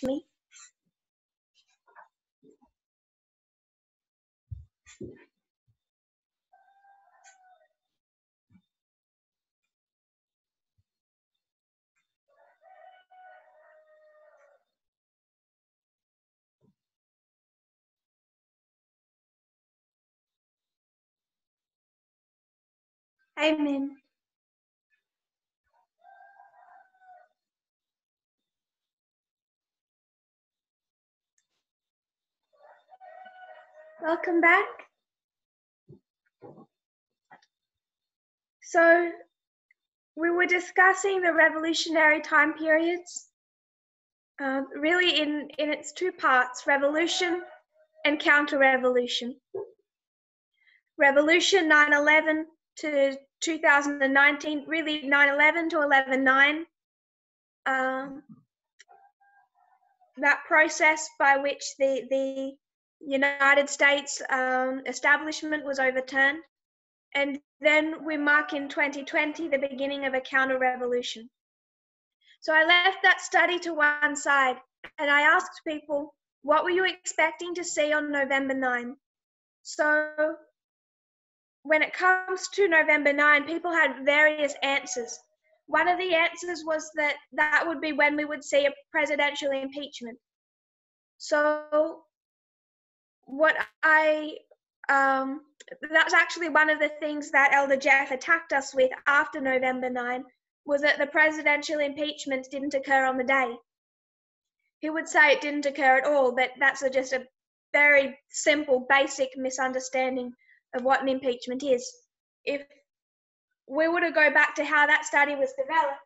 me. Amen. Welcome back. So we were discussing the revolutionary time periods, really in its two parts, revolution and counter-revolution. Revolution 9/11 to 2019, really 9/11 to 11/9. That process by which the United States establishment was overturned. And then we mark in 2020 the beginning of a counter-revolution. So I left that study to one side and I asked people, what were you expecting to see on November 9? So when it comes to November 9, people had various answers. One of the answers was that that would be when we would see a presidential impeachment. So that's actually one of the things that Elder Jeff attacked us with after November 9, was that the presidential impeachment didn't occur on the day. He would say it didn't occur at all, but that's just a very simple, basic misunderstanding of what an impeachment is. If we were to go back to how that study was developed,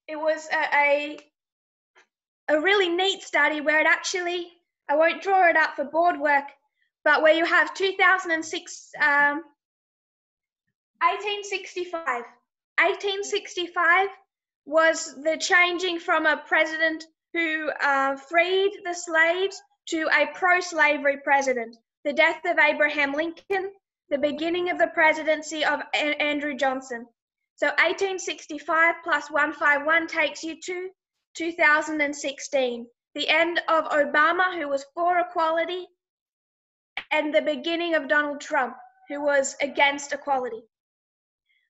it was a really neat study where it actually, I won't draw it up for board work, but where you have 2006, 1865. 1865 was the changing from a president who freed the slaves to a pro-slavery president. The death of Abraham Lincoln, the beginning of the presidency of Andrew Johnson. So 1865 plus 151 takes you to 2016. The end of Obama, who was for equality, and the beginning of Donald Trump, who was against equality.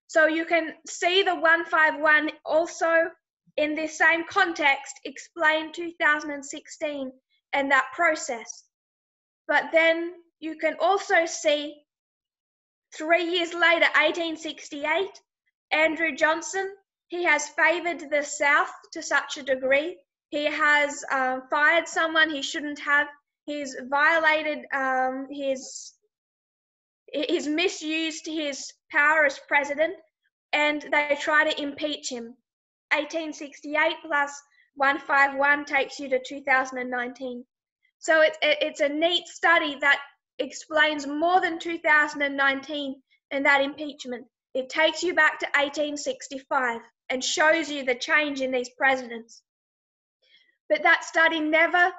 So you can see the 151 also in this same context explain 2016 and that process. But then you can also see 3 years later, 1868, Andrew Johnson, he has favored the South to such a degree. He has fired someone he shouldn't have. He's violated he's misused his power as president, and they try to impeach him. 1868 plus 151 takes you to 2019. So it's a neat study that explains more than 2019 and that impeachment. It takes you back to 1865 and shows you the change in these presidents. But that study never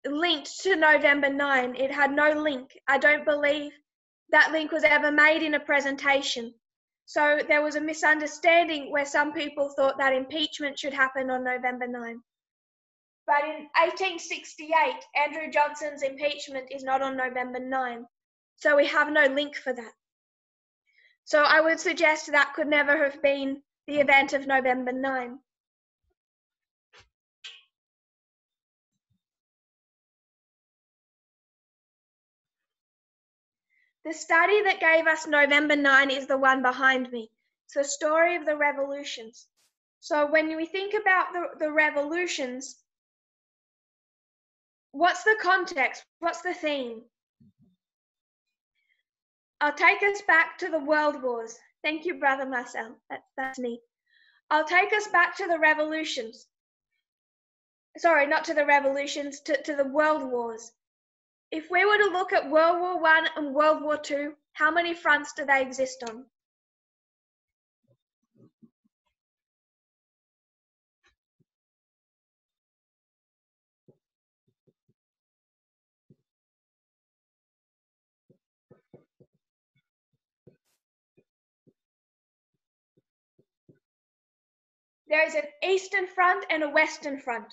linked to November 9. It had no link. I don't believe that link was ever made in a presentation. So there was a misunderstanding where some people thought that impeachment should happen on November 9. But in 1868, Andrew Johnson's impeachment is not on November 9. So we have no link for that. So I would suggest that could never have been the event of November 9. The study that gave us November 9 is the one behind me. It's the story of the revolutions. So when we think about the revolutions, what's the context? What's the theme? I'll take us back to the world wars. Thank you, Brother Marcel. That's me. I'll take us back to the revolutions. Sorry, not to the revolutions, to the world wars. If we were to look at World War I and World War II, how many fronts do they exist on? There is an Eastern Front and a Western Front.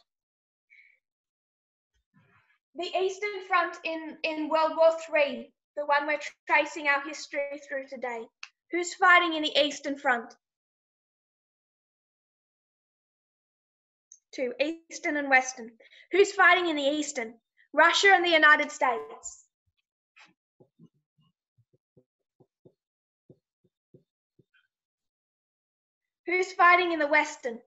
The Eastern Front in World War III, the one we're tracing our history through today. Who's fighting in the Eastern Front? Two, Eastern and Western. Who's fighting in the Eastern? Russia and the United States. Who's fighting in the Western?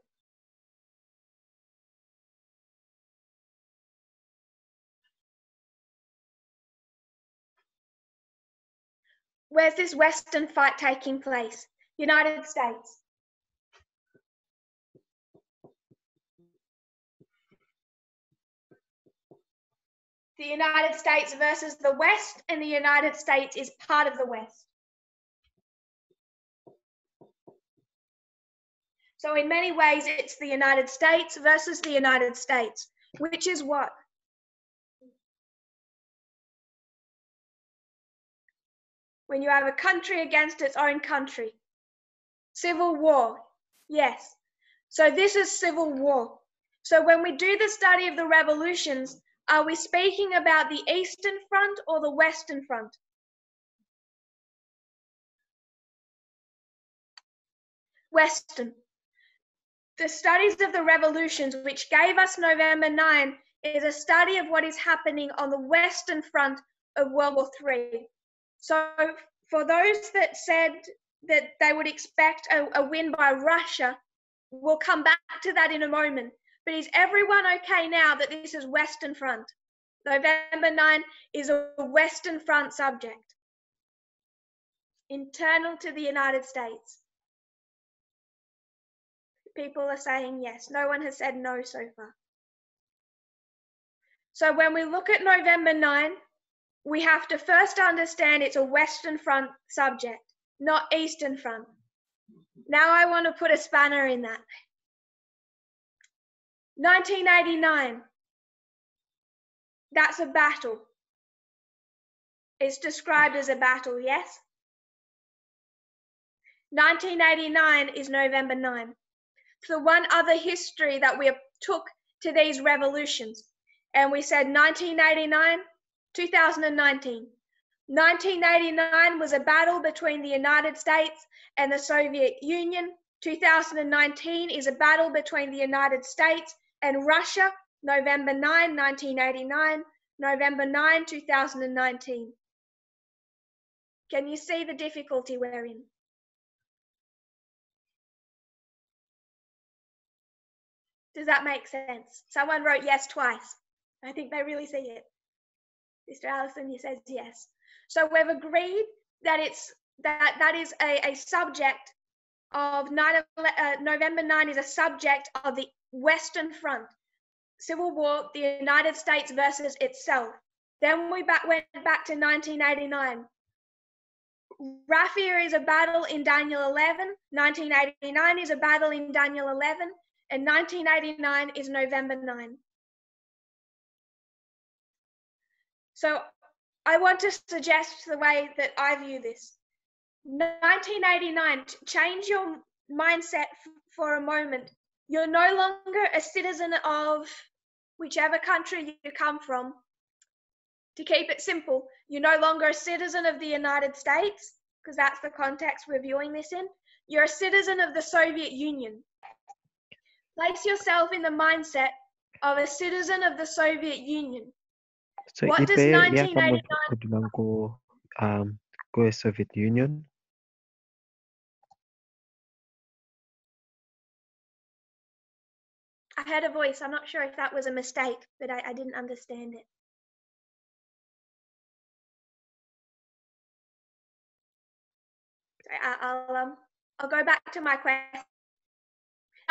Where's this Western fight taking place? United States. The United States versus the West, and the United States is part of the West. So in many ways, it's the United States versus the United States, which is what? When you have a country against its own country. Civil war, yes. So this is civil war. So when we do the study of the revolutions, are we speaking about the Eastern Front or the Western Front? Western. The studies of the revolutions, which gave us November 9, is a study of what is happening on the Western Front of World War III. So for those that said that they would expect a win by Russia, we'll come back to that in a moment. But is everyone okay now that this is Western Front? November 9 is a Western Front subject, internal to the United States. People are saying yes. No one has said no so far. So when we look at November 9, we have to first understand it's a Western Front subject, not Eastern Front. Now I want to put a spanner in that. 1989, that's a battle. It's described as a battle, yes? 1989 is November 9. So one other history that we took to these revolutions, and we said 1989, 2019. 1989 was a battle between the United States and the Soviet Union. 2019 is a battle between the United States and Russia. November 9, 1989, November 9, 2019. Can you see the difficulty we're in? Does that make sense? Someone wrote yes twice. I think they really see it. Mr. Allison, you said yes. So we've agreed that that is a subject of November 9 is a subject of the Western Front. Civil War, the United States versus itself. Then we went back to 1989. Raphia is a battle in Daniel 11. 1989 is a battle in Daniel 11. And 1989 is November 9. So I want to suggest the way that I view this. 1989, change your mindset for a moment. You're no longer a citizen of whichever country you come from. To keep it simple, you're no longer a citizen of the United States, because that's the context we're viewing this in. You're a citizen of the Soviet Union. Place yourself in the mindset of a citizen of the Soviet Union. So What does ya 1989 kamu ko Soviet Union? I heard a voice. I'm not sure if that was a mistake, but I didn't understand it. I'll go back to my question.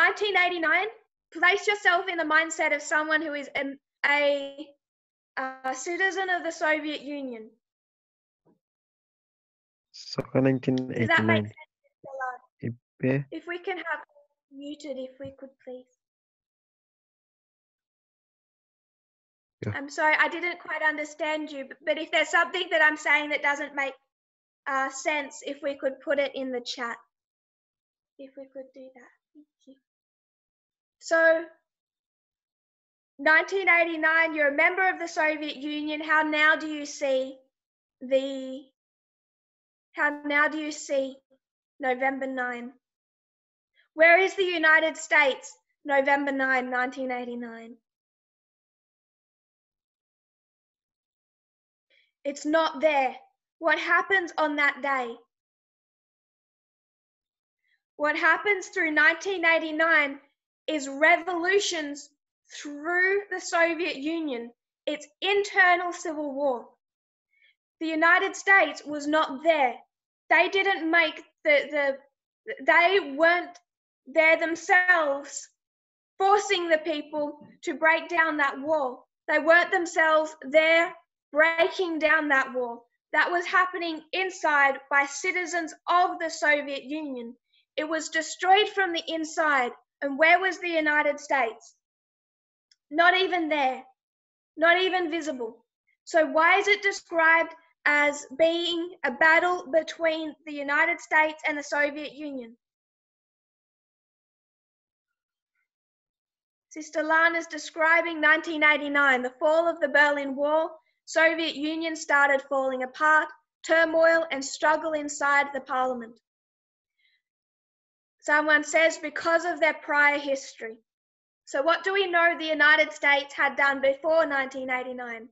1989, place yourself in the mindset of someone who is a citizen of the Soviet Union. So 1989. Does that make sense? Ibe? If we can have muted, if we could please. Yeah. I'm sorry, I didn't quite understand you, but if there's something that I'm saying that doesn't make sense, if we could put it in the chat. If we could do that, thank you. So 1989, you're a member of the Soviet Union. How now do you see November 9? Where is the United States, November 9, 1989? It's not there. What happens on that day? What happens through 1989 is revolutions through the Soviet Union. It's internal civil war. The United States was not there. They didn't make they weren't there themselves forcing the people to break down that wall. They weren't themselves there breaking down that wall. That was happening inside by citizens of the Soviet Union. It was destroyed from the inside. And where was the United States? Not even there, not even visible. So why is it described as being a battle between the United States and the Soviet Union? Sister Lana's describing 1989, the fall of the Berlin Wall. Soviet Union started falling apart, turmoil and struggle inside the parliament. Someone says because of their prior history. So what do we know the United States had done before 1989?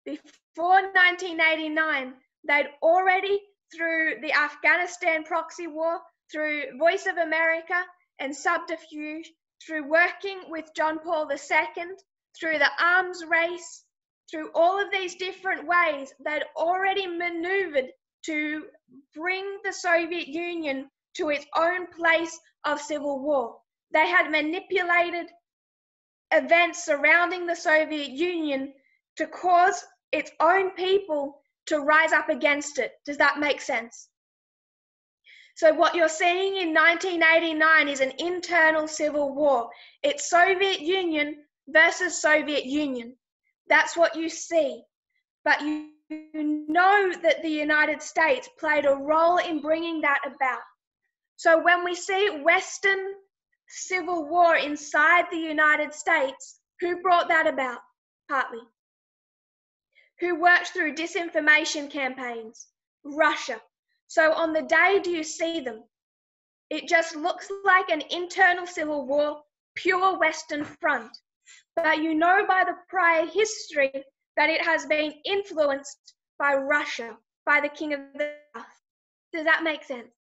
Before 1989, they'd already, through the Afghanistan proxy war, through Voice of America and subterfuge, through working with John Paul II, through the arms race, through all of these different ways, they'd already maneuvered to bring the Soviet Union to its own place of civil war. They had manipulated events surrounding the Soviet Union to cause its own people to rise up against it. Does that make sense? So what you're seeing in 1989 is an internal civil war. It's Soviet Union versus Soviet Union. That's what you see. But you know that the United States played a role in bringing that about. So when we see Western civil war inside the United States, who brought that about? Partly. Who worked through disinformation campaigns? Russia. So on the day do you see them? It just looks like an internal civil war, pure Western front. But you know by the prior history that it has been influenced by Russia, by the King of the South. Does that make sense?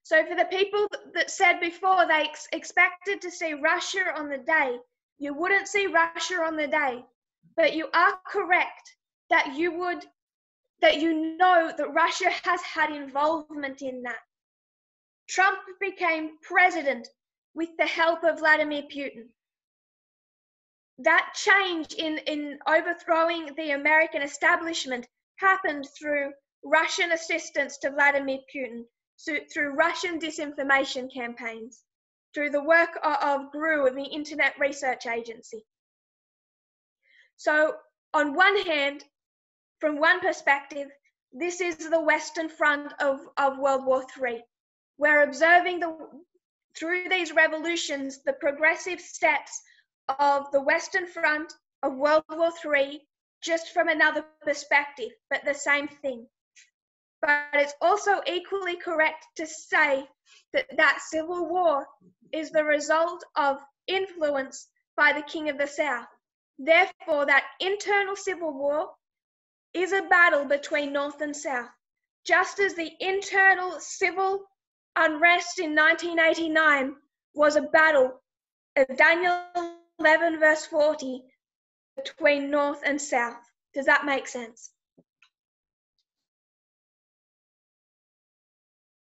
So for the people that said before they expected to see Russia on the day, you wouldn't see Russia on the day, but you are correct that you know that Russia has had involvement in that. Trump became president with the help of Vladimir Putin. That change in overthrowing the American establishment happened through Russian assistance to Vladimir Putin, through Russian disinformation campaigns, through the work of GRU, the Internet Research Agency. So on one hand, from one perspective, this is the Western front of World War III. We're observing through these revolutions, the progressive steps of the Western front of World War III, just from another perspective, but the same thing. But it's also equally correct to say that civil war is the result of influence by the King of the South. Therefore, that internal civil war is a battle between North and South, just as the internal civil unrest in 1989 was a battle of Daniel 11 verse 40 between North and South. Does that make sense?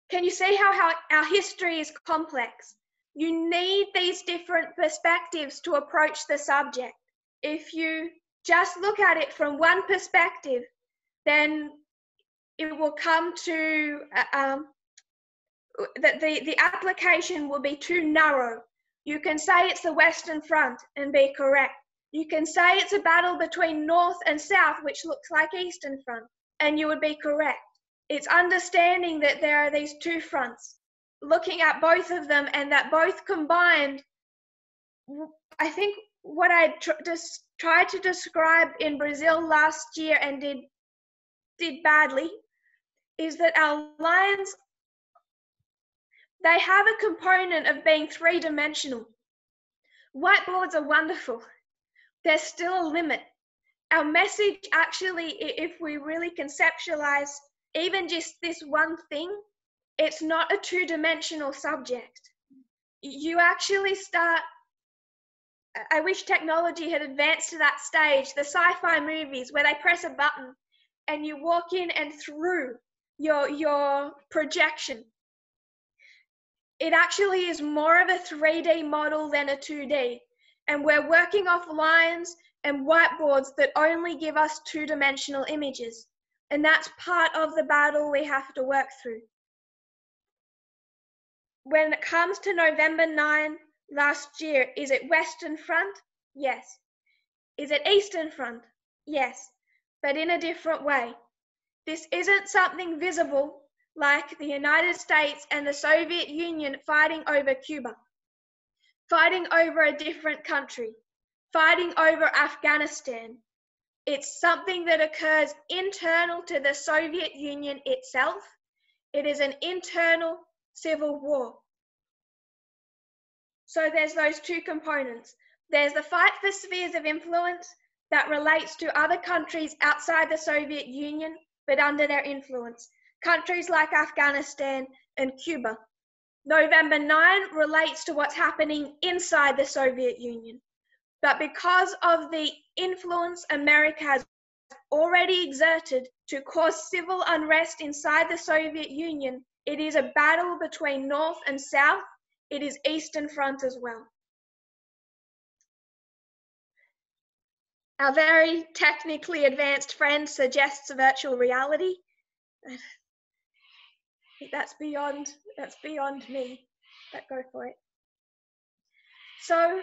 Can you see how our history is complex? You need these different perspectives to approach the subject. If you just look at it from one perspective, then it will come to the application will be too narrow. You can say it's the Western Front and be correct. You can say it's a battle between North and South, which looks like Eastern Front, and you would be correct. It's understanding that there are these two fronts, looking at both of them, and that both combined, I think what I just tried to describe in Brazil last year and did badly, is that our lines, they have a component of being three-dimensional. Whiteboards are wonderful. There's still a limit. Our message actually, if we really conceptualize even just this one thing, it's not a two-dimensional subject. You actually start, I wish technology had advanced to that stage, the sci-fi movies where they press a button and you walk in and through your projection. It actually is more of a 3D model than a 2D. And we're working off lines and whiteboards that only give us two-dimensional images. And that's part of the battle we have to work through. When it comes to November 9 last year, is it Western Front? Yes. Is it Eastern Front? Yes, but in a different way. This isn't something visible like the United States and the Soviet Union fighting over Cuba, fighting over a different country, fighting over Afghanistan. It's something that occurs internal to the Soviet Union itself. It is an internal civil war. So there's those two components. There's the fight for spheres of influence that relates to other countries outside the Soviet Union, but under their influence. Countries like Afghanistan and Cuba. November 9 relates to what's happening inside the Soviet Union. But because of the influence America has already exerted to cause civil unrest inside the Soviet Union, it is a battle between North and South. It is Eastern Front as well. Our very technically advanced friend suggests virtual reality. That's beyond me, but go for it. So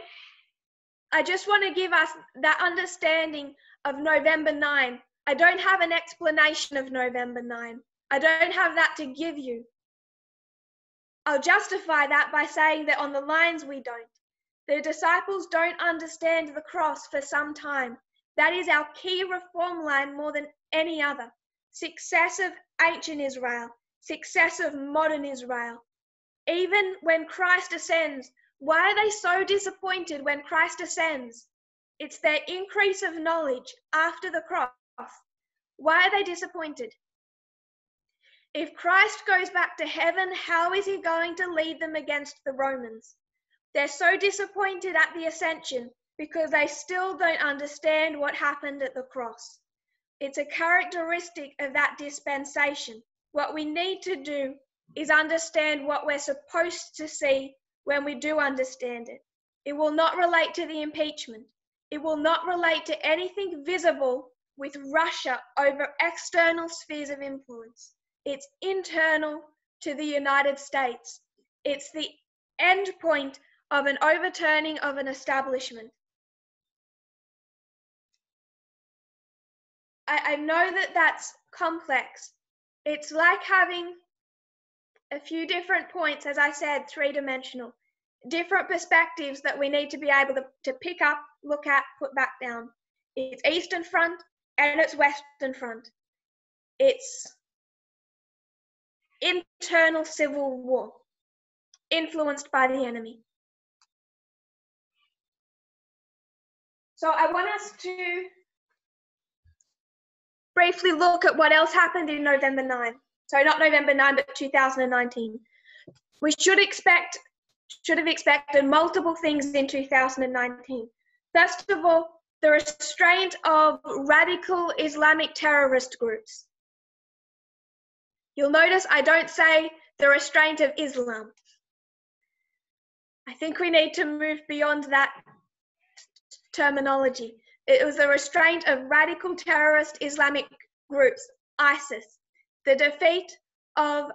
I just want to give us that understanding of November 9. I don't have an explanation of November 9. I don't have that to give you. I'll justify that by saying that on the lines we don't. The disciples don't understand the cross for some time. That is our key reform line more than any other. Success of ancient Israel, success of modern Israel. Even when Christ ascends, why are they so disappointed when Christ ascends? It's their increase of knowledge after the cross. Why are they disappointed? If Christ goes back to heaven, how is he going to lead them against the Romans? They're so disappointed at the ascension because they still don't understand what happened at the cross. It's a characteristic of that dispensation. What we need to do is understand what we're supposed to see when we do understand it. It will not relate to the impeachment. It will not relate to anything visible with Russia over external spheres of influence. It's internal to the United States. It's the end point of an overturning of an establishment. I know that that's complex. It's like having a few different points, as I said, three-dimensional, different perspectives that we need to be able to pick up, look at, put back down. It's Eastern Front and it's Western Front. It's internal civil war, influenced by the enemy. So I want us to briefly look at what else happened in November 9. So not November 9, but 2019. We should have expected multiple things in 2019. First of all, the restraint of radical Islamic terrorist groups. You'll notice I don't say the restraint of Islam. I think we need to move beyond that terminology. It was the restraint of radical terrorist Islamic groups, ISIS, the defeat of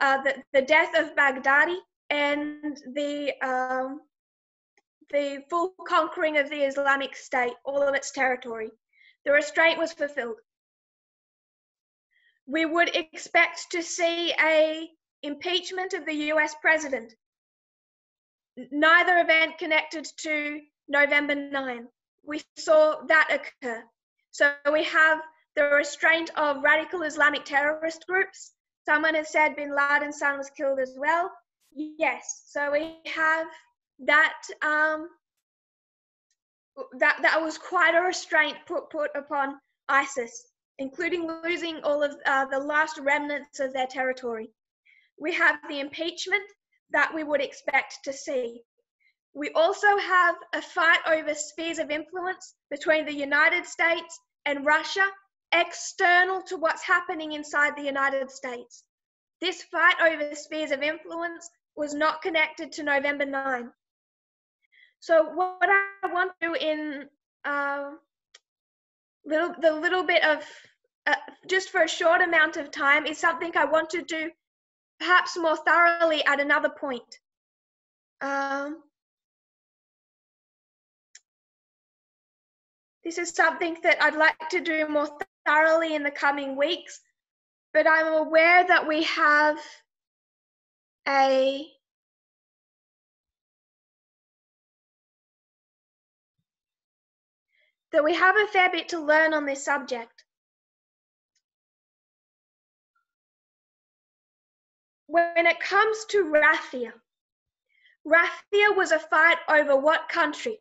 the death of Baghdadi, and the full conquering of the Islamic State, all of its territory. The restraint was fulfilled. We would expect to see an impeachment of the US president. Neither event connected to November 9. We saw that occur. So we have the restraint of radical Islamic terrorist groups. Someone has said Bin Laden's son was killed as well. Yes, so we have that. That was quite a restraint put upon ISIS, including losing all of the last remnants of their territory. We have the impeachment that we would expect to see. We also have a fight over spheres of influence between the United States and Russia, external to what's happening inside the United States. This fight over spheres of influence was not connected to November 9. So what I want to do in the little bit of, just for a short amount of time, is something I want to do perhaps more thoroughly at another point. This is something that I'd like to do more thoroughly in the coming weeks, but I'm aware that we have a fair bit to learn on this subject. When it comes to Raphia, Raphia was a fight over what country?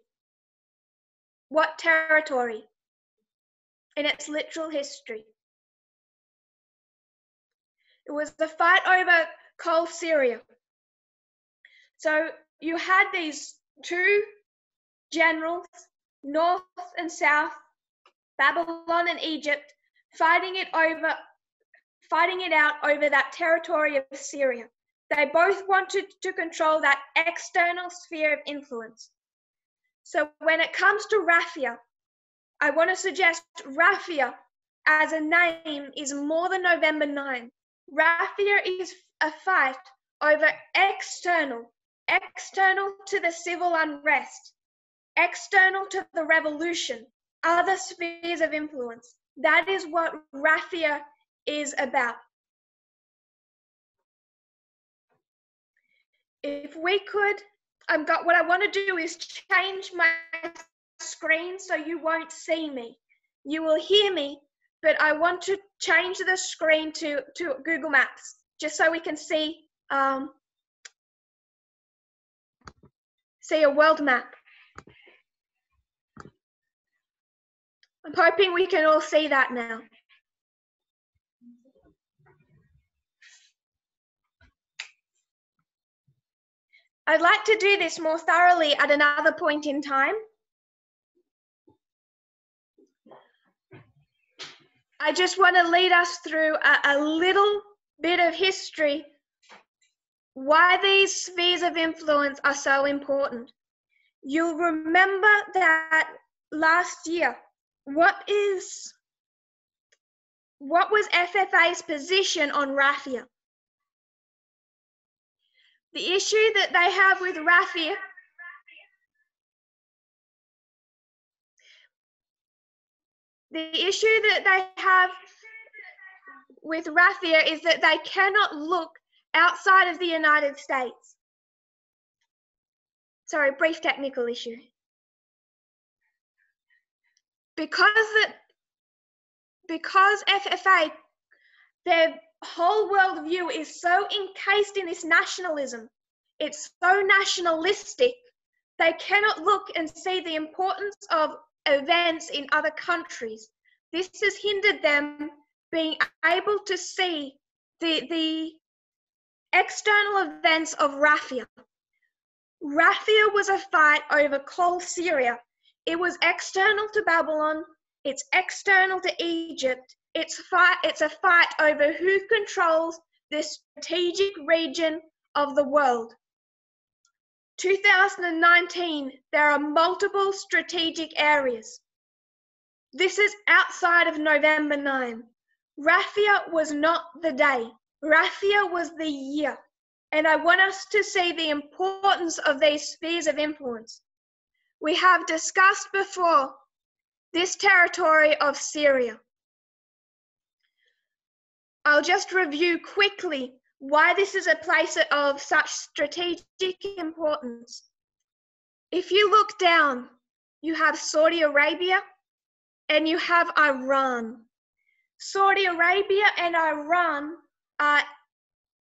What territory? In its literal history. It was the fight over Coal Syria. So you had these two generals, North and South, Babylon and Egypt, fighting it out over that territory of Syria. They both wanted to control that external sphere of influence. So when it comes to Raphia, I want to suggest Raphia as a name is more than November 9. Raphia is a fight over external to the civil unrest, external to the revolution, other spheres of influence. That is what Raphia is about. If we could, what I want to do is change my screen so you won't see me. You will hear me, but I want to change the screen to Google Maps, just so we can see a world map. I'm hoping we can all see that now. I'd like to do this more thoroughly at another point in time. I just want to lead us through a little bit of history, why these spheres of influence are so important. You'll remember that last year, what was FFA's position on Raphia? The issue that they have with Raphia is that they cannot look outside of the United States. Sorry, brief technical issue. Because FFA, their whole worldview is so encased in this nationalism, it's so nationalistic, they cannot look and see the importance of events in other countries. This has hindered them being able to see the external events of Raphia. Raphia was a fight over Coal Syria. It was external to Babylon, it's external to Egypt, it's a fight over who controls this strategic region of the world. 2019, there are multiple strategic areas. This is outside of November 9. Raphia was not the day. Raphia was the year. And I want us to see the importance of these spheres of influence. We have discussed before this territory of Syria. I'll just review quickly why this is a place of such strategic importance. If you look down, you have Saudi Arabia and you have Iran. Saudi Arabia and Iran are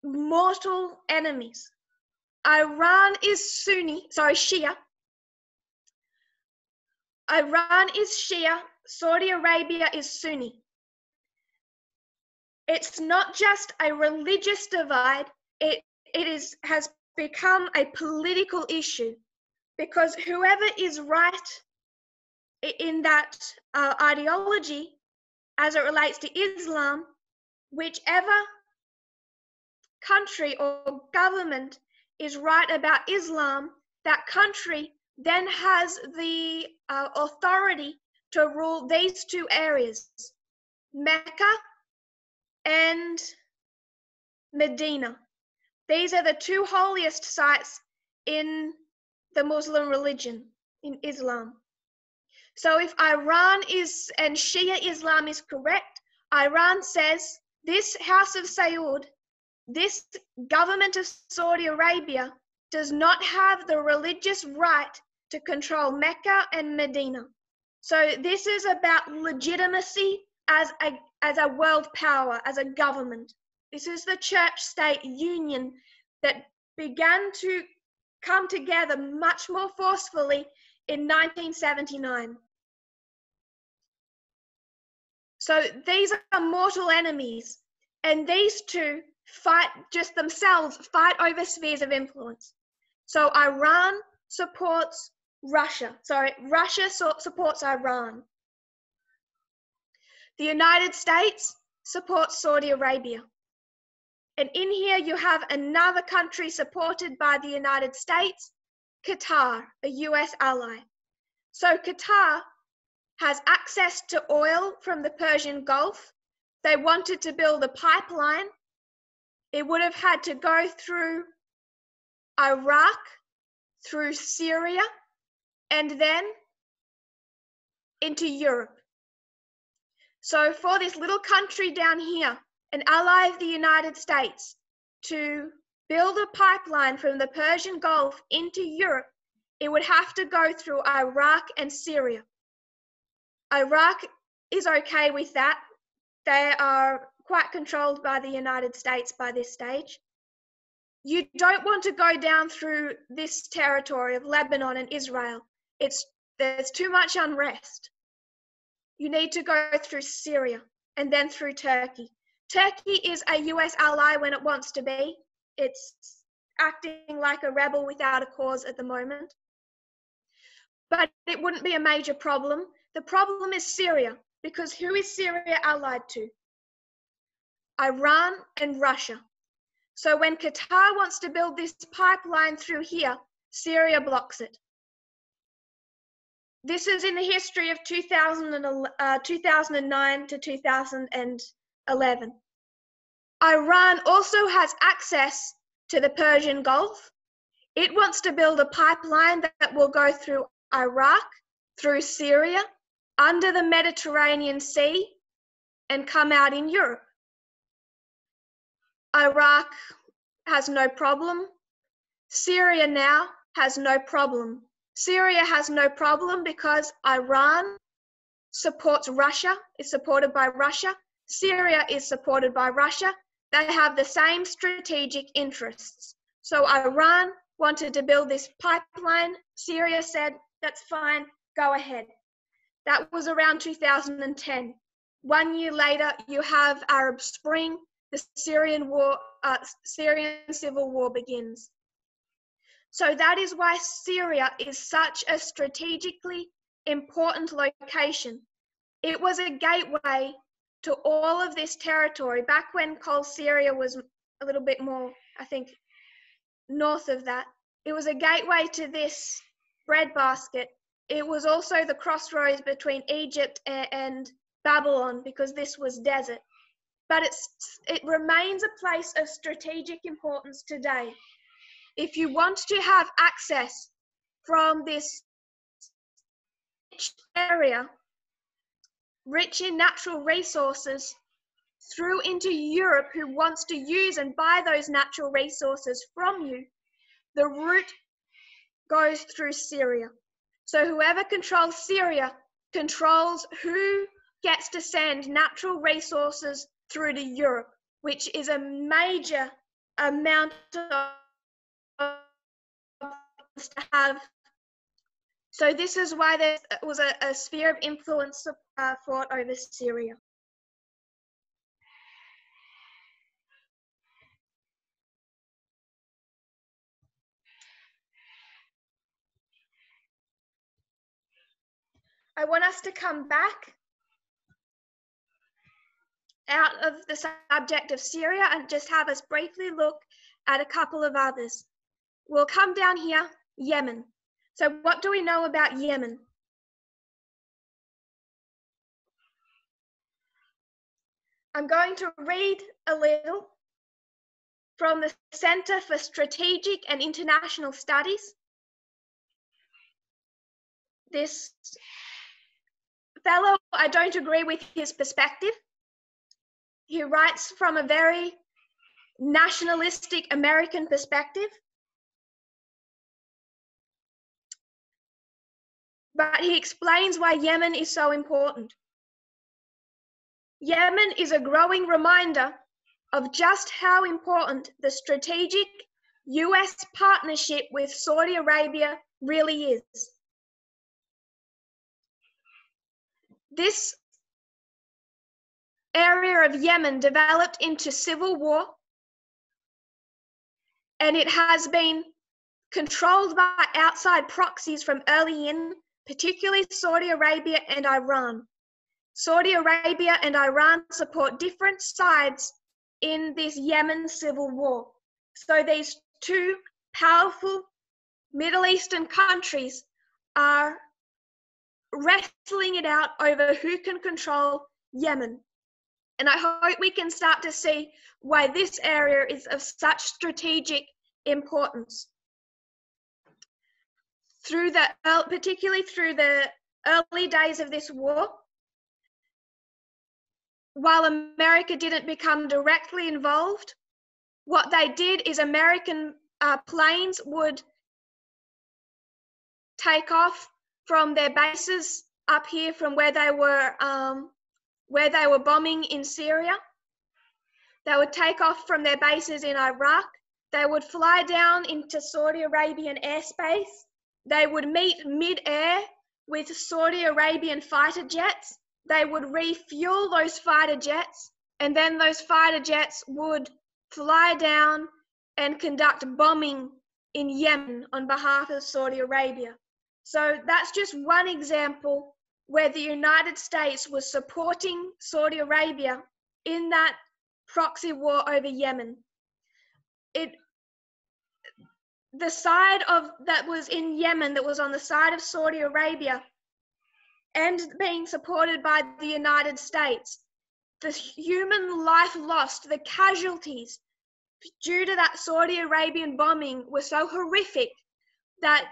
mortal enemies. Iran is Shia. Iran is Shia, Saudi Arabia is Sunni. It's not just a religious divide, it has become a political issue, because whoever is right in that ideology as it relates to Islam, whichever country or government is right about Islam, that country then has the authority to rule these two areas, Mecca and Medina. These are the two holiest sites in the Muslim religion, in Islam. So if Iran and Shia Islam is correct, Iran says this House of Saud, this government of Saudi Arabia, does not have the religious right to control Mecca and Medina. So this is about legitimacy as a world power, as a government. This is the church-state union that began to come together much more forcefully in 1979. So these are mortal enemies, and these two fight over spheres of influence. So Iran supports Russia. Russia supports Iran. The United States supports Saudi Arabia. And in here you have another country supported by the United States, Qatar, a US ally. So Qatar has access to oil from the Persian Gulf. They wanted to build a pipeline. It would have had to go through Iraq, through Syria, and then into Europe. So for this little country down here, an ally of the United States, to build a pipeline from the Persian Gulf into Europe, it would have to go through Iraq and Syria. Iraq is okay with that. They are quite controlled by the United States by this stage. You don't want to go down through this territory of Lebanon and Israel. There's too much unrest. You need to go through Syria and then through Turkey. Turkey is a US ally when it wants to be. It's acting like a rebel without a cause at the moment. But it wouldn't be a major problem. The problem is Syria, because who is Syria allied to? Iran and Russia. So when Qatar wants to build this pipeline through here, Syria blocks it. This is in the history of 2009 to 2011. Iran also has access to the Persian Gulf. It wants to build a pipeline that will go through Iraq, through Syria, under the Mediterranean Sea, and come out in Europe. Iraq has no problem. Syria now has no problem. Syria has no problem because Iran supports Russia, is supported by Russia. Syria is supported by Russia. They have the same strategic interests. So Iran wanted to build this pipeline. Syria said, that's fine, go ahead. That was around 2010. 1 year later, you have Arab Spring, the Syrian civil war begins. So that is why Syria is such a strategically important location. It was a gateway to all of this territory. Back when Col Syria was a little bit more, I think, north of that, it was a gateway to this breadbasket. It was also the crossroads between Egypt and Babylon, because this was desert. But it remains a place of strategic importance today. If you want to have access from this rich area, rich in natural resources, through into Europe who wants to use and buy those natural resources from you, the route goes through Syria. So whoever controls Syria controls who gets to send natural resources through to Europe, which is a major amount of to have. So this is why there was a sphere of influence fought over Syria. I want us to come back out of the subject of Syria and just have us briefly look at a couple of others. We'll come down here, Yemen. So what do we know about Yemen? I'm going to read a little from the Center for Strategic and International Studies. This fellow, I don't agree with his perspective. He writes from a very nationalistic American perspective. But he explains why Yemen is so important. Yemen is a growing reminder of just how important the strategic US partnership with Saudi Arabia really is. This area of Yemen developed into civil war, and it has been controlled by outside proxies from early in, particularly Saudi Arabia and Iran. Saudi Arabia and Iran support different sides in this Yemen civil war. So these two powerful Middle Eastern countries are wrestling it out over who can control Yemen. And I hope we can start to see why this area is of such strategic importance. Particularly through the early days of this war, while America didn't become directly involved, what they did is American planes would take off from their bases up here from where they were bombing in Syria. They would take off from their bases in Iraq. They would fly down into Saudi Arabian airspace. They would meet mid-air with Saudi Arabian fighter jets. They would refuel those fighter jets, and then those fighter jets would fly down and conduct bombing in Yemen on behalf of Saudi Arabia. So that's just one example where the United States was supporting Saudi Arabia in that proxy war over Yemen. The side that was in Yemen, that was on the side of Saudi Arabia and being supported by the United States, the human life lost, the casualties due to that Saudi Arabian bombing were so horrific that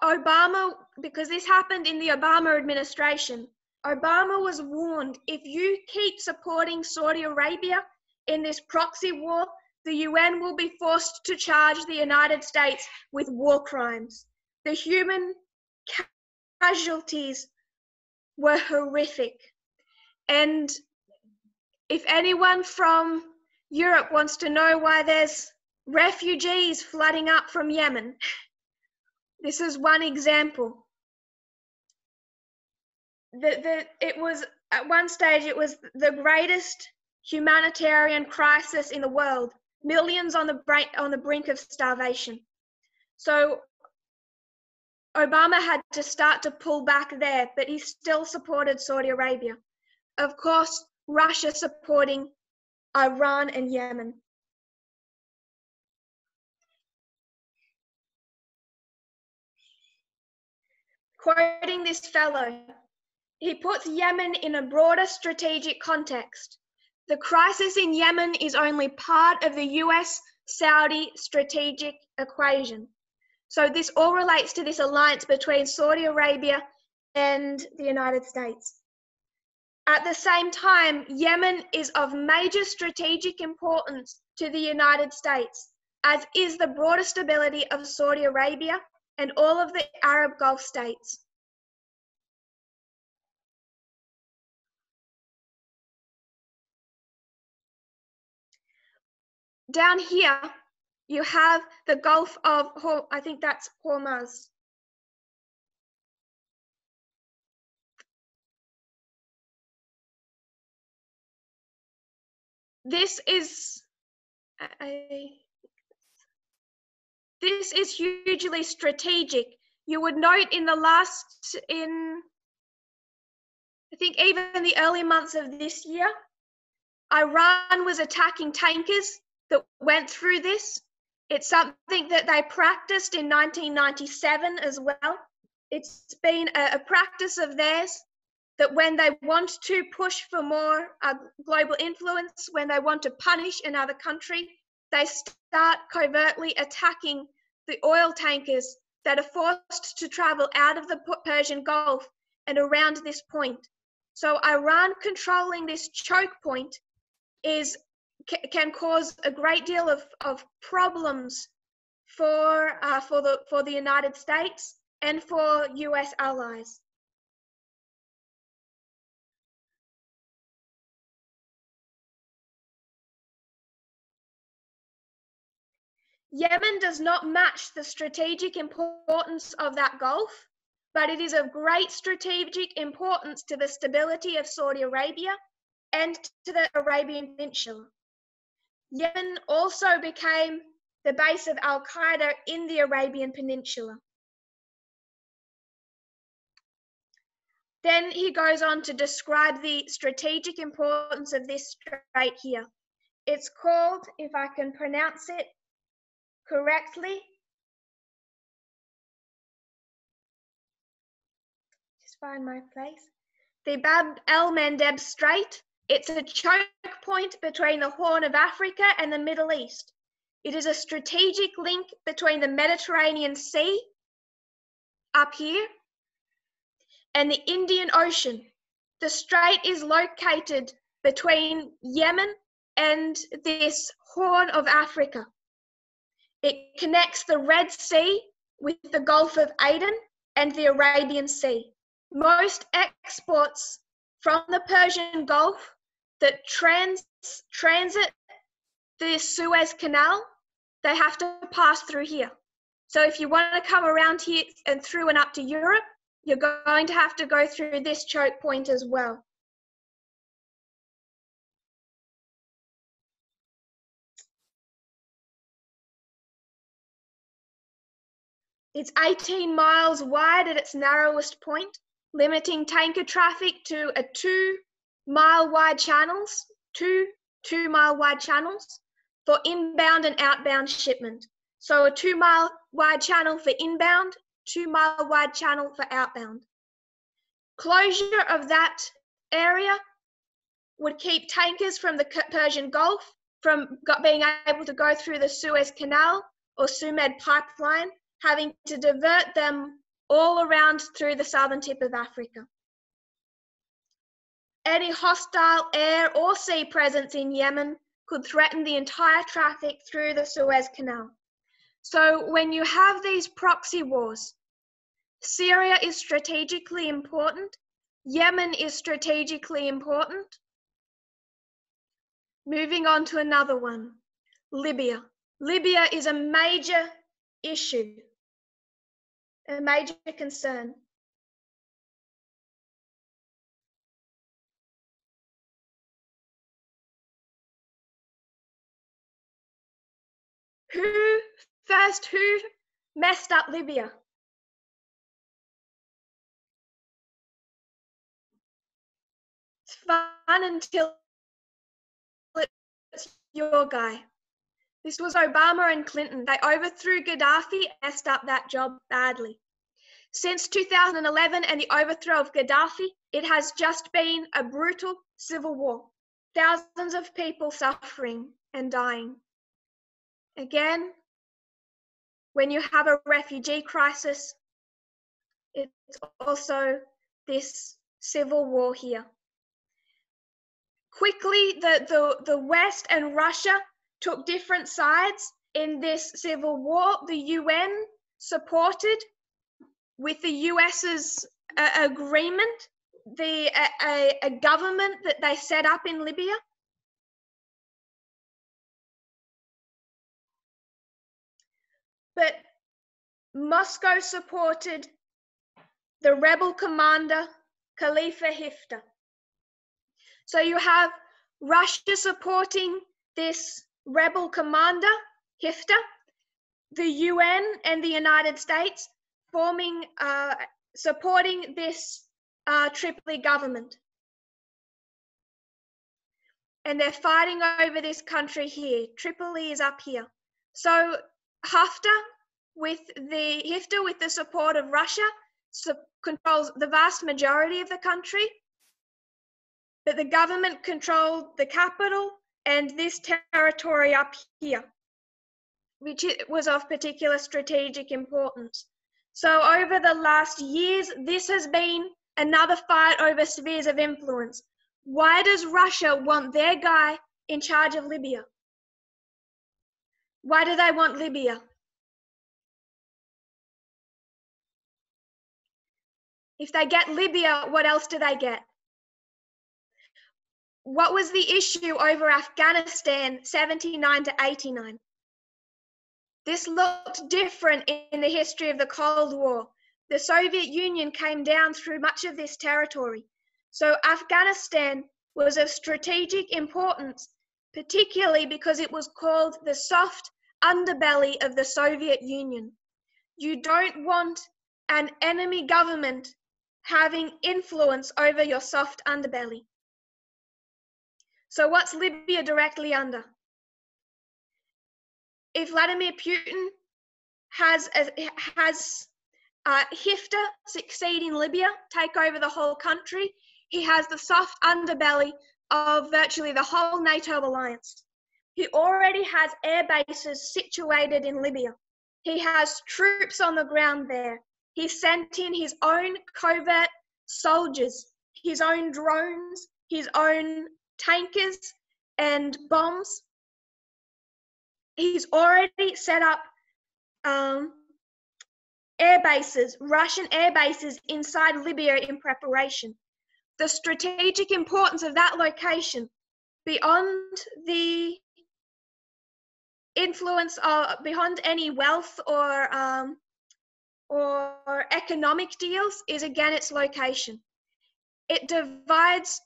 Obama, because this happened in the Obama administration, Obama was warned, if you keep supporting Saudi Arabia in this proxy war, the UN will be forced to charge the United States with war crimes. The human casualties were horrific. And if anyone from Europe wants to know why there's refugees flooding up from Yemen, this is one example. It was, at one stage, it was the greatest humanitarian crisis in the world. Millions on the brink of starvation. So Obama had to start to pull back there, but he still supported Saudi Arabia. Of course, Russia supporting Iran and Yemen. Quoting this fellow, he puts Yemen in a broader strategic context. The crisis in Yemen is only part of the US-Saudi strategic equation. So this all relates to this alliance between Saudi Arabia and the United States. At the same time, Yemen is of major strategic importance to the United States, as is the broader stability of Saudi Arabia and all of the Arab Gulf states. Down here, you have the Gulf of, I think that's Hormuz. This is hugely strategic. You would note I think even the early months of this year, Iran was attacking tankers that went through this. It's something that they practiced in 1997 as well. It's been a practice of theirs that when they want to push for more global influence, when they want to punish another country, they start covertly attacking the oil tankers that are forced to travel out of the Persian Gulf and around this point. So Iran controlling this choke point can cause a great deal of problems for the United States and for US allies. Yemen does not match the strategic importance of that Gulf, but it is of great strategic importance to the stability of Saudi Arabia and to the Arabian Peninsula. Yemen also became the base of Al-Qaeda in the Arabian Peninsula. Then he goes on to describe the strategic importance of this strait here. It's called, if I can pronounce it correctly, just find my place, the Bab el-Mandeb Strait. It's a choke point between the Horn of Africa and the Middle East. It is a strategic link between the Mediterranean Sea up here and the Indian Ocean. The strait is located between Yemen and this Horn of Africa. It connects the Red Sea with the Gulf of Aden and the Arabian Sea. Most exports from the Persian Gulf that transit the Suez Canal, they have to pass through here. So if you want to come around here and through and up to Europe, you're going to have to go through this choke point as well. It's 18 miles wide at its narrowest point, limiting tanker traffic to a 2-mile wide channels, two 2-mile wide channels for inbound and outbound shipment. So a 2-mile wide channel for inbound, 2-mile wide channel for outbound. Closure of that area would keep tankers from the Persian Gulf from being able to go through the Suez Canal or Sumed pipeline, having to divert them all around through the southern tip of Africa. Any hostile air or sea presence in Yemen could threaten the entire traffic through the Suez Canal. So when you have these proxy wars, Syria is strategically important, Yemen is strategically important. Moving on to another one, Libya. Libya is a major issue, a major concern. Who messed up Libya? It's fun until it's your guy. This was Obama and Clinton. They overthrew Gaddafi and messed up that job badly. Since 2011 and the overthrow of Gaddafi, it has just been a brutal civil war. Thousands of people suffering and dying. Again, when you have a refugee crisis, it's also this civil war here. quickly the West and Russia took different sides in this civil war. The UN supported, with the US's agreement, a government that they set up in Libya. But Moscow supported the rebel commander, Khalifa Haftar. So you have Russia supporting this rebel commander, Haftar, the UN and the United States forming, supporting this Tripoli government. And they're fighting over this country here. Tripoli is up here. So Haftar with the support of Russia controls the vast majority of the country, but the government controlled the capital and this territory up here, which was of particular strategic importance. So over the last years, this has been another fight over spheres of influence. Why does Russia want their guy in charge of Libya? Why do they want Libya? If they get Libya, what else do they get? What was the issue over Afghanistan 79 to 89? This looked different in the history of the Cold War. The Soviet Union came down through much of this territory. So Afghanistan was of strategic importance, particularly because it was called the soft underbelly of the Soviet Union. You don't want an enemy government having influence over your soft underbelly. So what's Libya directly under? If Vladimir Putin has Haftar succeed in Libya, take over the whole country, he has the soft underbelly of virtually the whole NATO alliance. He already has air bases situated in Libya. He has troops on the ground there. He sent in his own covert soldiers, his own drones, his own tankers and bombs. He's already set up air bases, Russian air bases inside Libya in preparation. The strategic importance of that location, beyond the influence of, beyond any wealth or economic deals, is again its location. It divides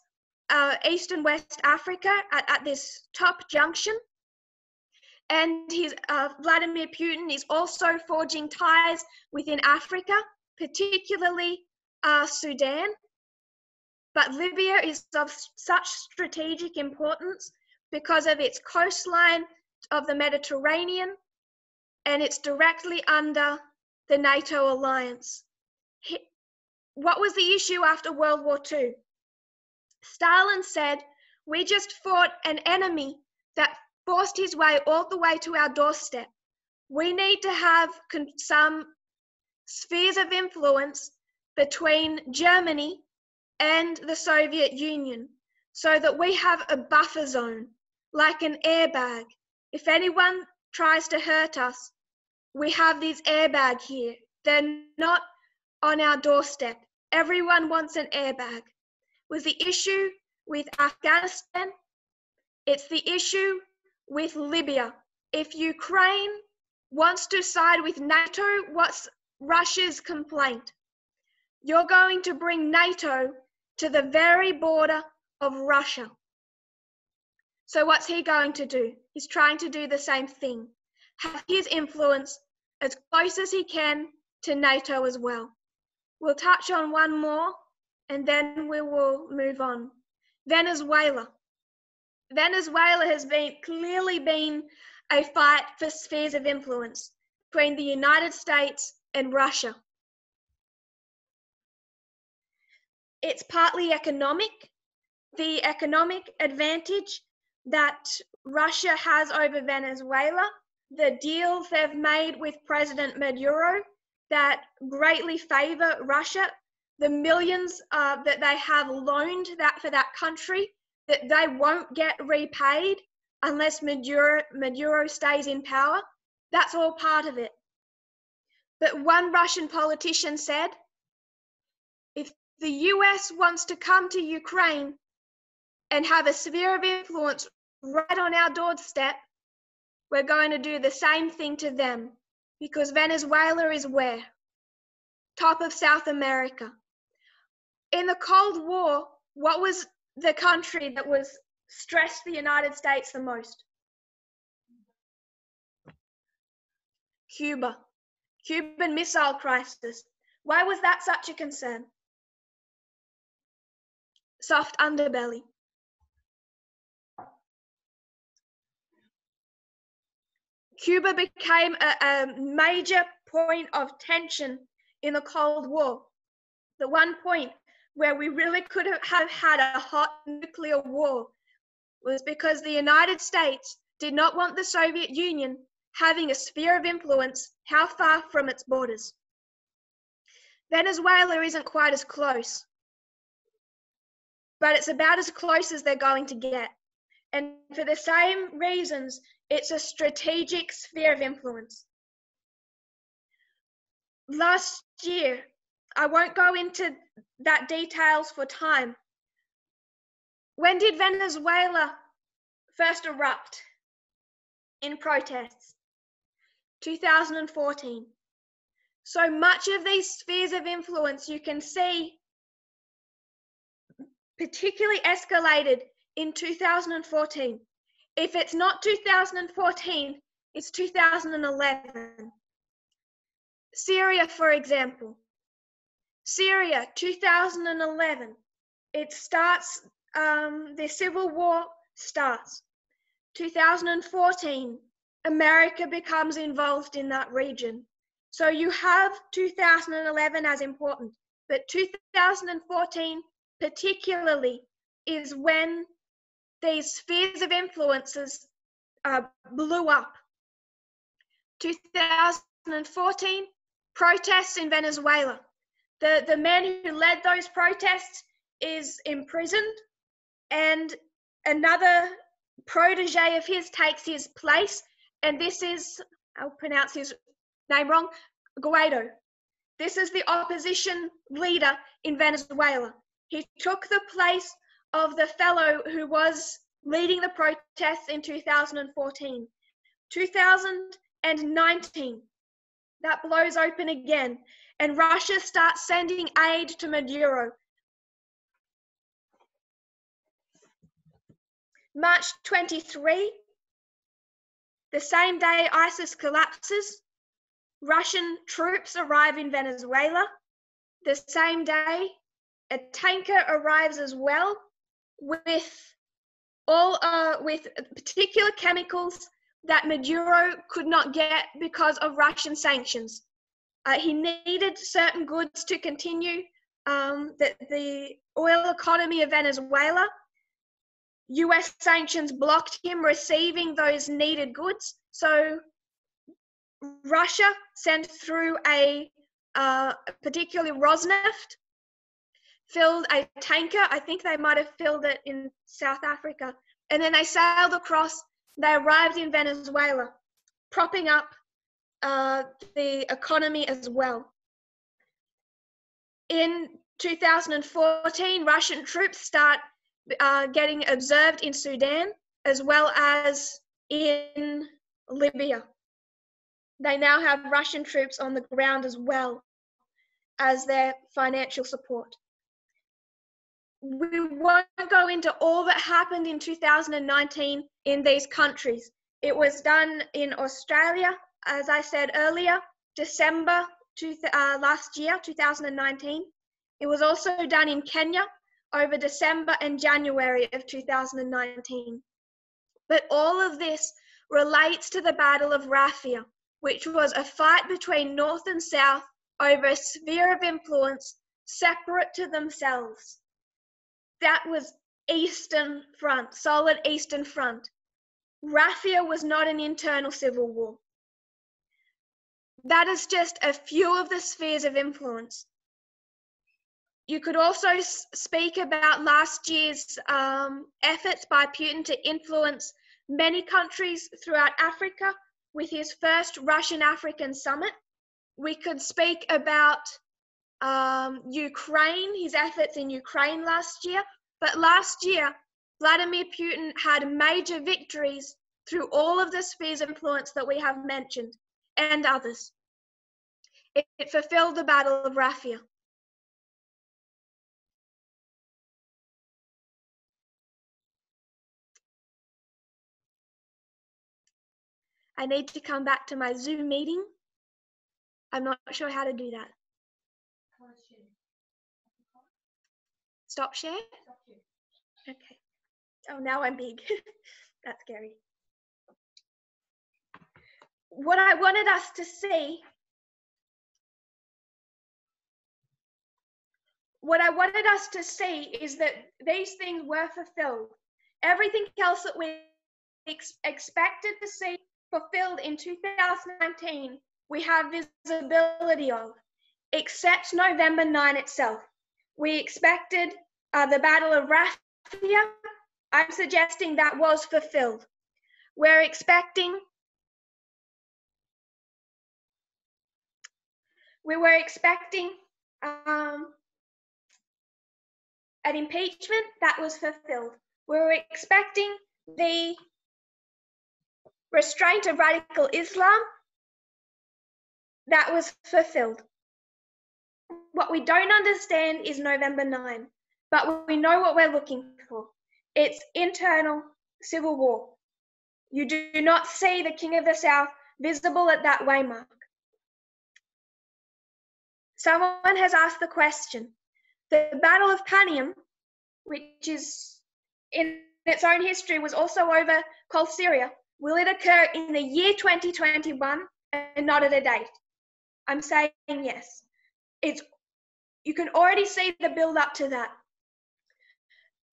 East and West Africa at this top junction. And Vladimir Putin is also forging ties within Africa, particularly Sudan. But Libya is of such strategic importance because of its coastline of the Mediterranean, and it's directly under the NATO alliance. What was the issue after World War II? Stalin said, we just fought an enemy that forced his way all the way to our doorstep. We need to have some spheres of influence between Germany and the Soviet Union so that we have a buffer zone, like an airbag. If anyone tries to hurt us, we have this airbag here. They're not on our doorstep. Everyone wants an airbag. Was the issue with Afghanistan? It's the issue with Libya. If Ukraine wants to side with NATO, what's Russia's complaint? You're going to bring NATO to the very border of Russia. So what's he going to do? He's trying to do the same thing. Have his influence as close as he can to NATO as well. We'll touch on one more and then we will move on. Venezuela. Venezuela has clearly been a fight for spheres of influence between the United States and Russia. It's partly economic. The economic advantage that Russia has over Venezuela, the deals they've made with President Maduro that greatly favor Russia, the millions that they have loaned for that country that they won't get repaid unless Maduro stays in power. That's all part of it. But one Russian politician said, if the US wants to come to Ukraine and have a sphere of influence right on our doorstep, we're going to do the same thing to them, because Venezuela is where? Top of South America. In the Cold War, what was the country that was stressed the United States the most? Cuba. Cuban Missile Crisis. Why was that such a concern? Soft underbelly. Cuba became a major point of tension in the Cold War. The one point where we really could have had a hot nuclear war was because the United States did not want the Soviet Union having a sphere of influence how far from its borders. Venezuela isn't quite as close, but it's about as close as they're going to get. And for the same reasons, it's a strategic sphere of influence. Last year, I won't go into that details for time. When did Venezuela first erupt in protests? 2014. So much of these spheres of influence you can see particularly escalated in 2014. If it's not 2014, it's 2011. Syria, for example. Syria, 2011. It starts, the civil war starts. 2014, America becomes involved in that region. So you have 2011 as important, but 2014 particularly is when these spheres of influences blew up. 2014, protests in Venezuela. The man who led those protests is imprisoned, and another protege of his takes his place, and this is, I'll pronounce his name wrong, Guaido. This is the opposition leader in Venezuela. He took the place of the fellow who was leading the protests in 2014. 2019, that blows open again, and Russia starts sending aid to Maduro. March 23, the same day ISIS collapses, Russian troops arrive in Venezuela. The same day, a tanker arrives as well with particular chemicals that Maduro could not get because of Russian sanctions. He needed certain goods to continue the oil economy of Venezuela. US sanctions blocked him receiving those needed goods. So Russia sent through a particularly Rosneft, filled a tanker. I think they might have filled it in South Africa. And then they sailed across. They arrived in Venezuela, propping up the economy as well. In 2014, Russian troops start getting observed in Sudan as well as in Libya. They now have Russian troops on the ground as well as their financial support. We won't go into all that happened in 2019 in these countries. It was done in Australia, as I said earlier, December last year, 2019. It was also done in Kenya over December and January of 2019. But all of this relates to the Battle of Raphia, which was a fight between North and South over a sphere of influence separate to themselves. That was Eastern Front, solid Eastern Front. Raphia was not an internal civil war. That is just a few of the spheres of influence. You could also speak about last year's efforts by Putin to influence many countries throughout Africa with his first Russian-African summit. We could speak about Ukraine, his efforts in Ukraine last year. But last year, Vladimir Putin had major victories through all of the spheres of influence that we have mentioned and others. It fulfilled the Battle of Raphia. I need to come back to my Zoom meeting. I'm not sure how to do that. Stop share? Okay. Oh, now I'm big. That's scary. What I wanted us to see, is that these things were fulfilled. Everything else that we expected to see fulfilled in 2019, we have visibility of, except November 9 itself. We expected the Battle of Raphia. I'm suggesting that was fulfilled. We're expecting, we were expecting an impeachment that was fulfilled. We were expecting the restraint of radical Islam that was fulfilled. What we don't understand is November 9, but we know what we're looking for. It's internal civil war. You do not see the King of the South visible at that waymark. Someone has asked the question, the Battle of Panium, which is in its own history was also over called Syria, will it occur in the year 2021 and not at a date? I'm saying yes. You can already see the build up to that.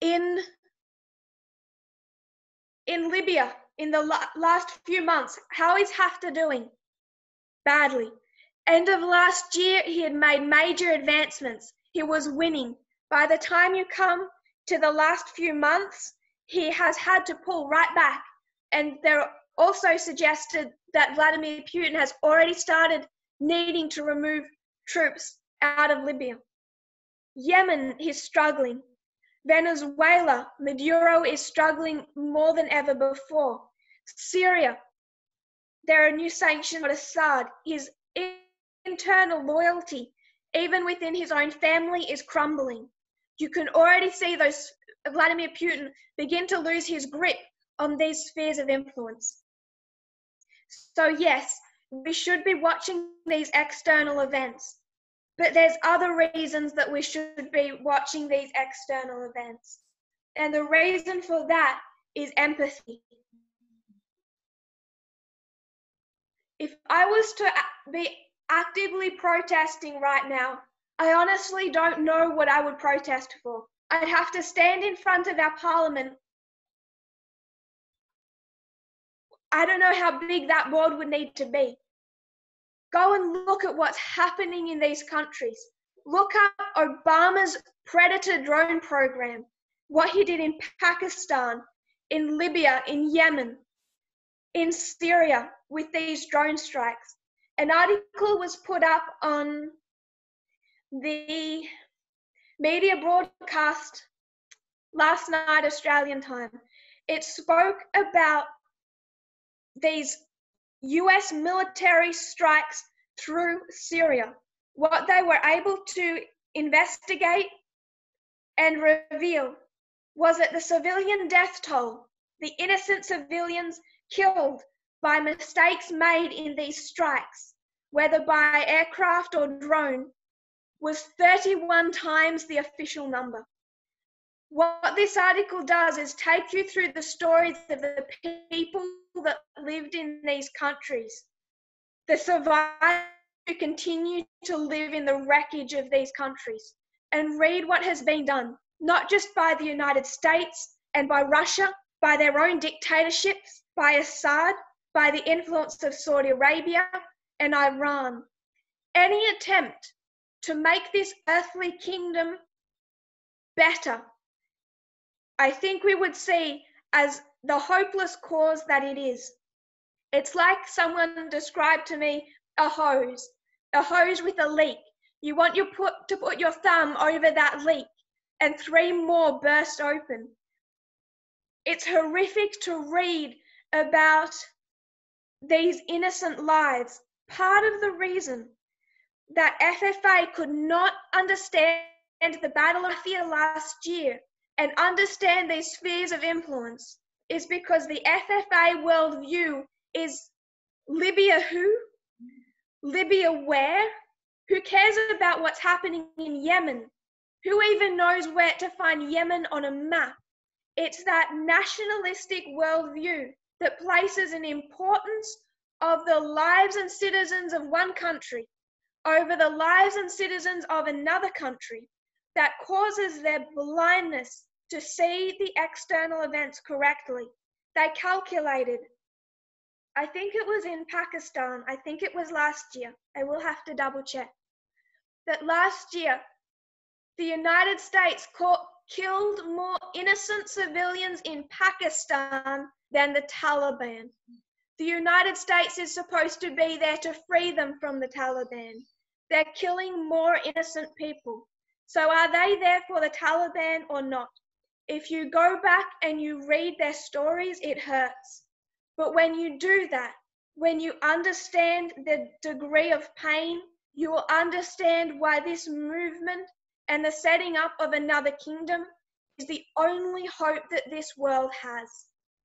In Libya, in the last few months, how is Haftar doing? Badly. End of last year, he had made major advancements. He was winning. By the time you come to the last few months, he has had to pull right back. And they're also suggested that Vladimir Putin has already started needing to remove troops out of Libya. Yemen is struggling. Venezuela, Maduro is struggling more than ever before. Syria, there are new sanctions on Assad. His internal loyalty, even within his own family, is crumbling. You can already see Vladimir Putin begin to lose his grip on these spheres of influence. So yes, we should be watching these external events, but there's other reasons that we should be watching these external events. And the reason for that is empathy. If I was to be actively protesting right now, I honestly don't know what I would protest for. I'd have to stand in front of our parliament. I don't know how big that board would need to be. Go and look at what's happening in these countries. Look up Obama's predator drone program, what he did in Pakistan, in Libya, in Yemen, in Syria with these drone strikes. An article was put up on the media broadcast last night, Australian time. It spoke about these US military strikes through Syria, what they were able to investigate and reveal was that the civilian death toll, the innocent civilians killed by mistakes made in these strikes, whether by aircraft or drone, was 31 times the official number. What this article does is take you through the stories of the people that lived in these countries, the survivors who continue to live in the wreckage of these countries, and read what has been done, not just by the United States and by Russia, by their own dictatorships, by Assad, by the influence of Saudi Arabia and Iran. Any attempt to make this earthly kingdom better, I think we would see as the hopeless cause that it is. It's like someone described to me a hose with a leak. You want to put your thumb over that leak and 3 more burst open. It's horrific to read about these innocent lives. Part of the reason that FFA could not understand the Battle of Raphia last year and understand these spheres of influence is because the FFA worldview is Libya who? Libya where? Who cares about what's happening in Yemen? Who even knows where to find Yemen on a map? It's that nationalistic worldview that places an importance of the lives and citizens of one country over the lives and citizens of another country that causes their blindness to see the external events correctly. They calculated, I think it was in Pakistan, I think it was last year, I will have to double check, that last year the United States killed more innocent civilians in Pakistan than the Taliban. The United States is supposed to be there to free them from the Taliban. They're killing more innocent people. So are they there for the Taliban or not? If you go back and you read their stories, it hurts. But when you do that, when you understand the degree of pain, you will understand why this movement and the setting up of another kingdom is the only hope that this world has.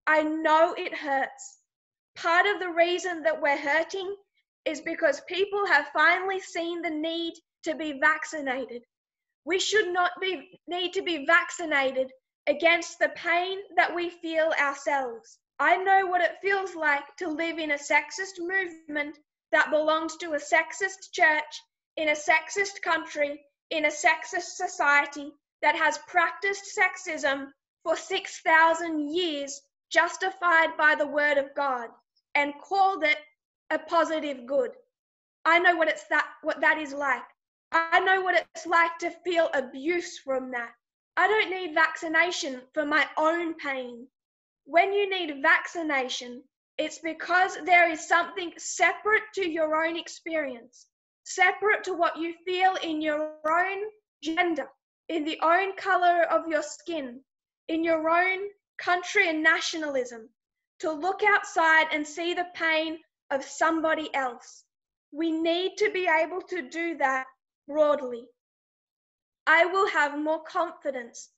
I know it hurts. Part of the reason that we're hurting is because people have finally seen the need to be vaccinated. We should not need to be vaccinated against the pain that we feel ourselves. I know what it feels like to live in a sexist movement that belongs to a sexist church, in a sexist country, in a sexist society that has practiced sexism for 6,000 years, justified by the word of God, and called it a positive good. I know what that is like. I know what it's like to feel abuse from that. I don't need vaccination for my own pain. When you need vaccination, it's because there is something separate to your own experience, separate to what you feel in your own gender, in the own color of your skin, in your own country and nationalism, to look outside and see the pain of somebody else. We need to be able to do that broadly. I will have more confidence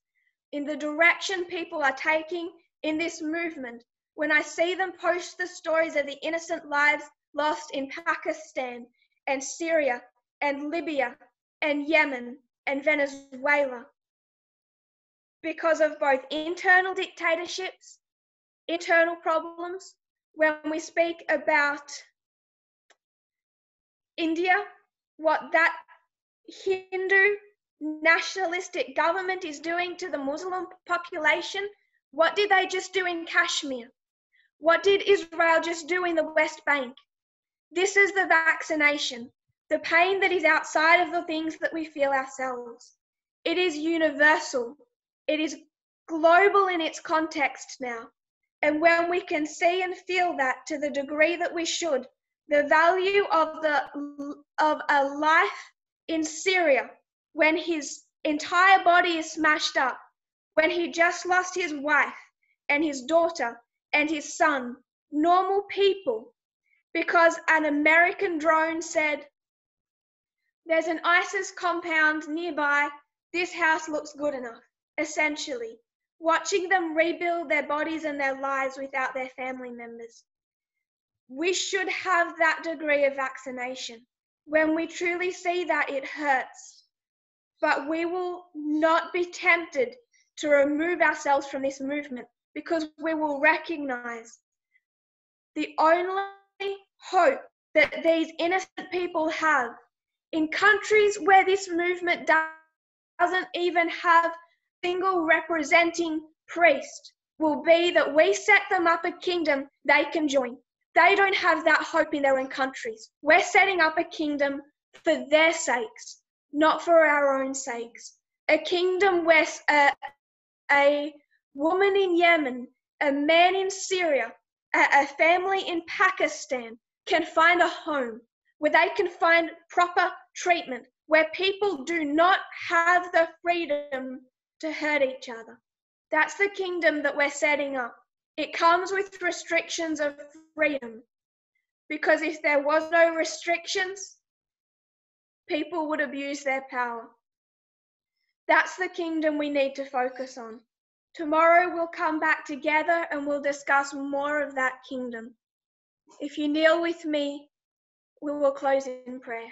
in the direction people are taking in this movement when I see them post the stories of the innocent lives lost in Pakistan and Syria and Libya and Yemen and Venezuela, because of both internal dictatorships, internal problems. When we speak about India, what that Hindu nationalistic government is doing to the Muslim population, what did they just do in Kashmir? What did Israel just do in the West Bank? This is the vaccination, the pain that is outside of the things that we feel ourselves. It is universal. It is global in its context now. And when we can see and feel that to the degree that we should, the value of a life in Syria, when his entire body is smashed up, when he just lost his wife and his daughter and his son, normal people, because an American drone said, there's an ISIS compound nearby, this house looks good enough, essentially. Watching them rebuild their bodies and their lives without their family members. We should have that degree of vaccination. When we truly see that, it hurts. But we will not be tempted to remove ourselves from this movement, because we will recognize the only hope that these innocent people have in countries where this movement doesn't even have single representing priest will be that we set them up a kingdom they can join. They don't have that hope in their own countries. We're setting up a kingdom for their sakes, not for our own sakes. A kingdom where a woman in Yemen, a man in Syria, a family in Pakistan can find a home, where they can find proper treatment, where people do not have the freedom to hurt each other. That's the kingdom that we're setting up. It comes with restrictions of freedom, because if there was no restrictions, people would abuse their power. That's the kingdom we need to focus on. Tomorrow we'll come back together and we'll discuss more of that kingdom. If you kneel with me, we will close in prayer.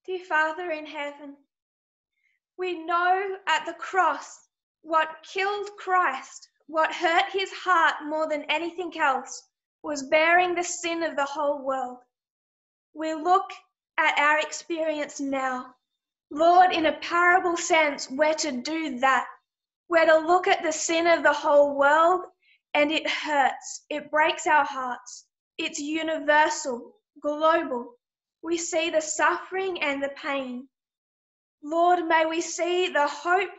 Dear Father in heaven, we know at the cross what killed Christ, what hurt his heart more than anything else, was bearing the sin of the whole world. We look at our experience now. Lord, in a parable sense, we're to do that. We're to look at the sin of the whole world, and it hurts. It breaks our hearts. It's universal, global. We see the suffering and the pain. Lord, may we see the hope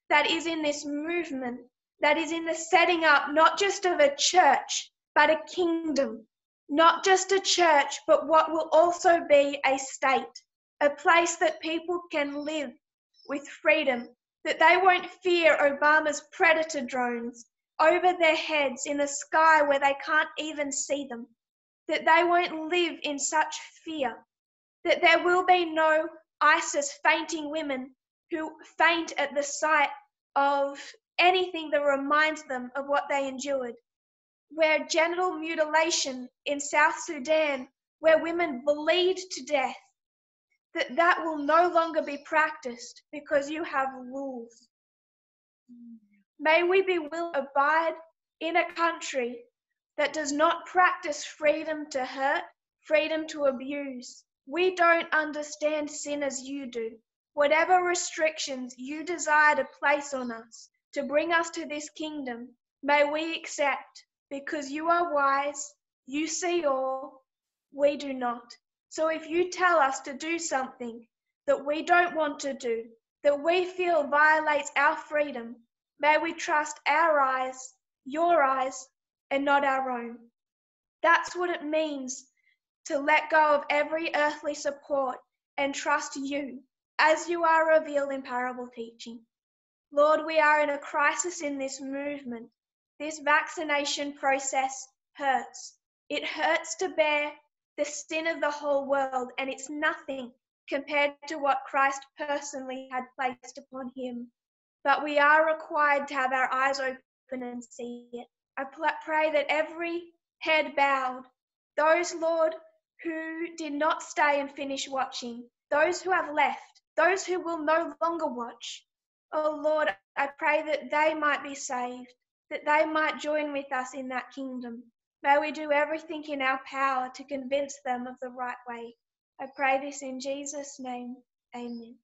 that is in this movement, that is in the setting up not just of a church, but a kingdom. Not just a church, but what will also be a state, a place that people can live with freedom, that they won't fear Obama's predator drones over their heads in a sky where they can't even see them, that they won't live in such fear, that there will be no ISIS fainting women who faint at the sight of anything that reminds them of what they endured, where genital mutilation in South Sudan, where women bleed to death, that will no longer be practiced because you have rules. May we be willing to abide in a country that does not practice freedom to hurt, freedom to abuse. We don't understand sin as you do. Whatever restrictions you desire to place on us to bring us to this kingdom, may we accept, because you are wise, you see all, we do not. So if you tell us to do something that we don't want to do, that we feel violates our freedom, may we trust our eyes, your eyes, and not our own. That's what it means to let go of every earthly support and trust you as you are revealed in parable teaching. Lord, we are in a crisis in this movement. This vaccination process hurts. It hurts to bear the sin of the whole world, and it's nothing compared to what Christ personally had placed upon him. But we are required to have our eyes open and see it. I pray that every head bowed, those, Lord, who did not stay and finish watching, those who have left, those who will no longer watch, oh Lord, I pray that they might be saved, that they might join with us in that kingdom. May we do everything in our power to convince them of the right way. I pray this in Jesus' name. Amen.